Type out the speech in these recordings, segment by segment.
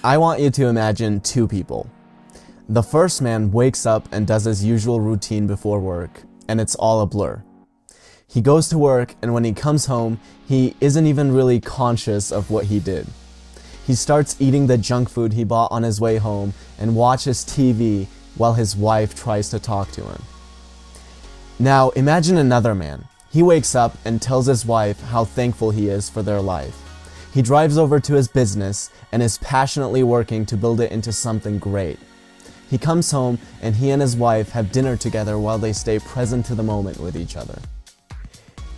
I want you to imagine two people. The first man wakes up and does his usual routine before work, and it's all a blur. He goes to work, and when he comes home, he isn't even really conscious of what he did. He starts eating the junk food he bought on his way home and watches TV while his wife tries to talk to him. Now imagine another man. He wakes up and tells his wife how thankful he is for their life. He drives over to his business and is passionately working to build it into something great. He comes home and he and his wife have dinner together while they stay present to the moment with each other.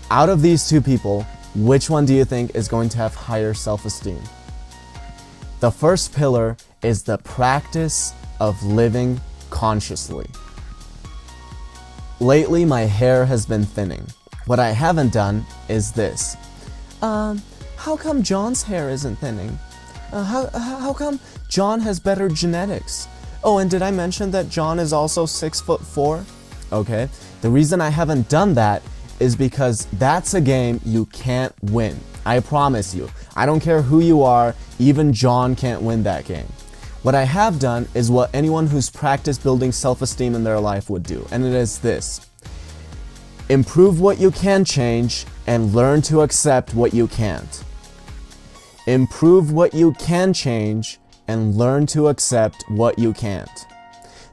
Out of these two people, which one do you think is going to have higher self-esteem? The first pillar is the practice of living consciously. Lately, my hair has been thinning. What I haven't done is this. How come John's hair isn't thinning? How come John has better genetics? Oh, and did I mention that John is also 6'4"? Okay, the reason I haven't done that is because that's a game you can't win. I promise you. I don't care who you are, even John can't win that game. What I have done is what anyone who's practiced building self-esteem in their life would do, and it is this. Improve what you can change and learn to accept what you can't. Improve what you can change and learn to accept what you can't.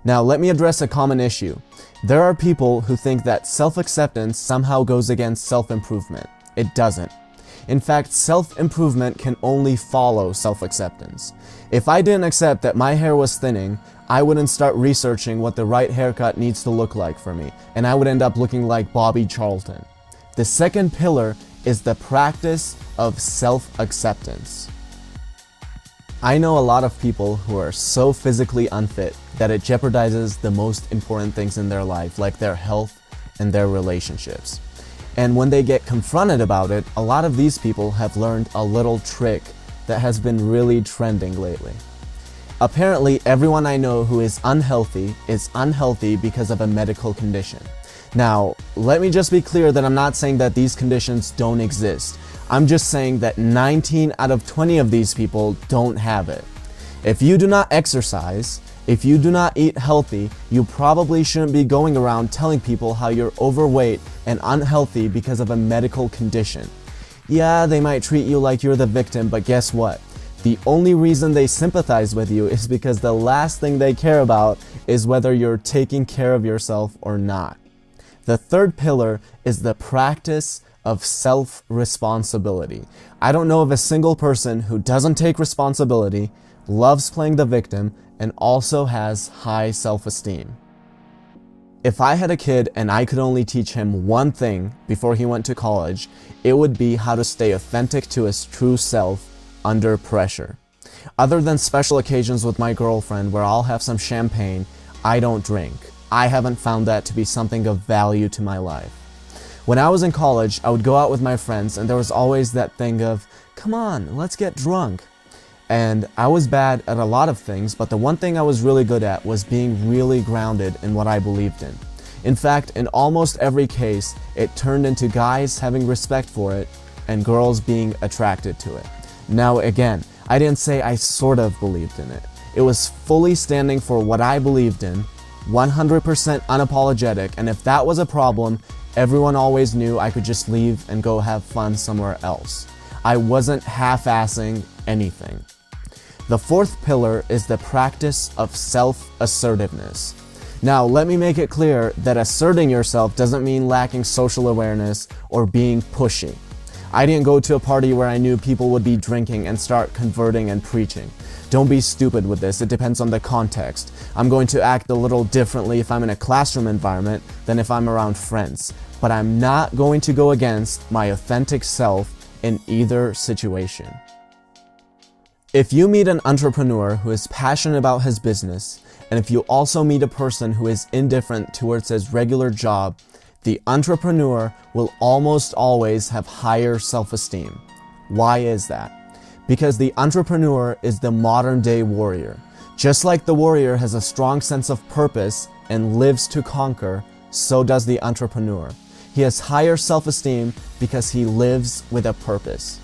Now, let me address a common issue. There are people who think that self-acceptance somehow goes against self-improvement. It doesn't. In fact, self-improvement can only follow self-acceptance. If I didn't accept that my hair was thinning, I wouldn't start researching what the right haircut needs to look like for me, and I would end up looking like Bobby Charlton. The second pillar is the practice of self-acceptance. I know a lot of people who are so physically unfit that it jeopardizes the most important things in their life, like their health and their relationships. And when they get confronted about it, a lot of these people have learned a little trick that has been really trending lately. Apparently, everyone I know who is unhealthy because of a medical condition. Now, let me just be clear that I'm not saying that these conditions don't exist. I'm just saying that 19 out of 20 of these people don't have it. If you do not exercise, if you do not eat healthy, you probably shouldn't be going around telling people how you're overweight and unhealthy because of a medical condition. Yeah, they might treat you like you're the victim, but guess what? The only reason they sympathize with you is because the last thing they care about is whether you're taking care of yourself or not. The third pillar is the practice of self-responsibility. I don't know of a single person who doesn't take responsibility, loves playing the victim, and also has high self-esteem. If I had a kid and I could only teach him one thing before he went to college, it would be how to stay authentic to his true self under pressure. Other than special occasions with my girlfriend where I'll have some champagne, I don't drink. I haven't found that to be something of value to my life. When I was in college, I would go out with my friends and there was always that thing of, come on, let's get drunk. And I was bad at a lot of things, but the one thing I was really good at was being really grounded in what I believed in. In fact, in almost every case, it turned into guys having respect for it and girls being attracted to it. Now again, I didn't say I sort of believed in it. It was fully standing for what I believed in, 100% unapologetic, and if that was a problem, everyone always knew I could just leave and go have fun somewhere else. I wasn't half-assing anything. The fourth pillar is the practice of self-assertiveness. Now, let me make it clear that asserting yourself doesn't mean lacking social awareness or being pushy. I didn't go to a party where I knew people would be drinking and start converting and preaching. Don't be stupid with this, it depends on the context. I'm going to act a little differently if I'm in a classroom environment than if I'm around friends. But I'm not going to go against my authentic self in either situation. If you meet an entrepreneur who is passionate about his business, and if you also meet a person who is indifferent towards his regular job, the entrepreneur will almost always have higher self-esteem. Why is that? Because the entrepreneur is the modern-day warrior. Just like the warrior has a strong sense of purpose and lives to conquer, so does the entrepreneur. He has higher self-esteem because he lives with a purpose.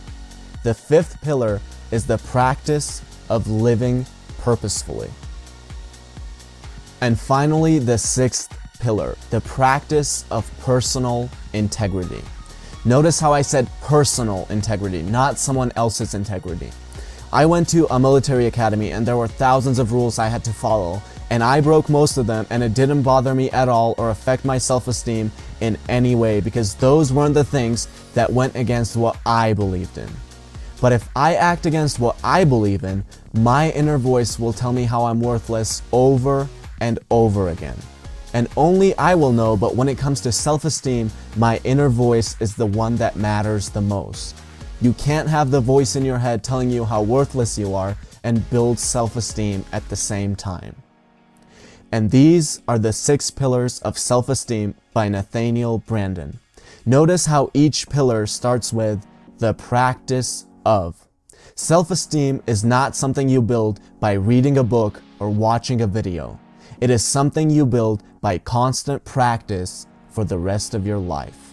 The fifth pillar is the practice of living purposefully. And finally, the sixth pillar, the practice of personal integrity. Notice how I said personal integrity, not someone else's integrity. I went to a military academy and there were thousands of rules I had to follow, and I broke most of them, and it didn't bother me at all or affect my self-esteem in any way, because those weren't the things that went against what I believed in. But if I act against what I believe in, my inner voice will tell me how I'm worthless over and over again. And only I will know, but when it comes to self-esteem, my inner voice is the one that matters the most. You can't have the voice in your head telling you how worthless you are and build self-esteem at the same time. And these are the 6 pillars of self-esteem by Nathaniel Branden. Notice how each pillar starts with the practice of. Self-esteem is not something you build by reading a book or watching a video. It is something you build by constant practice for the rest of your life.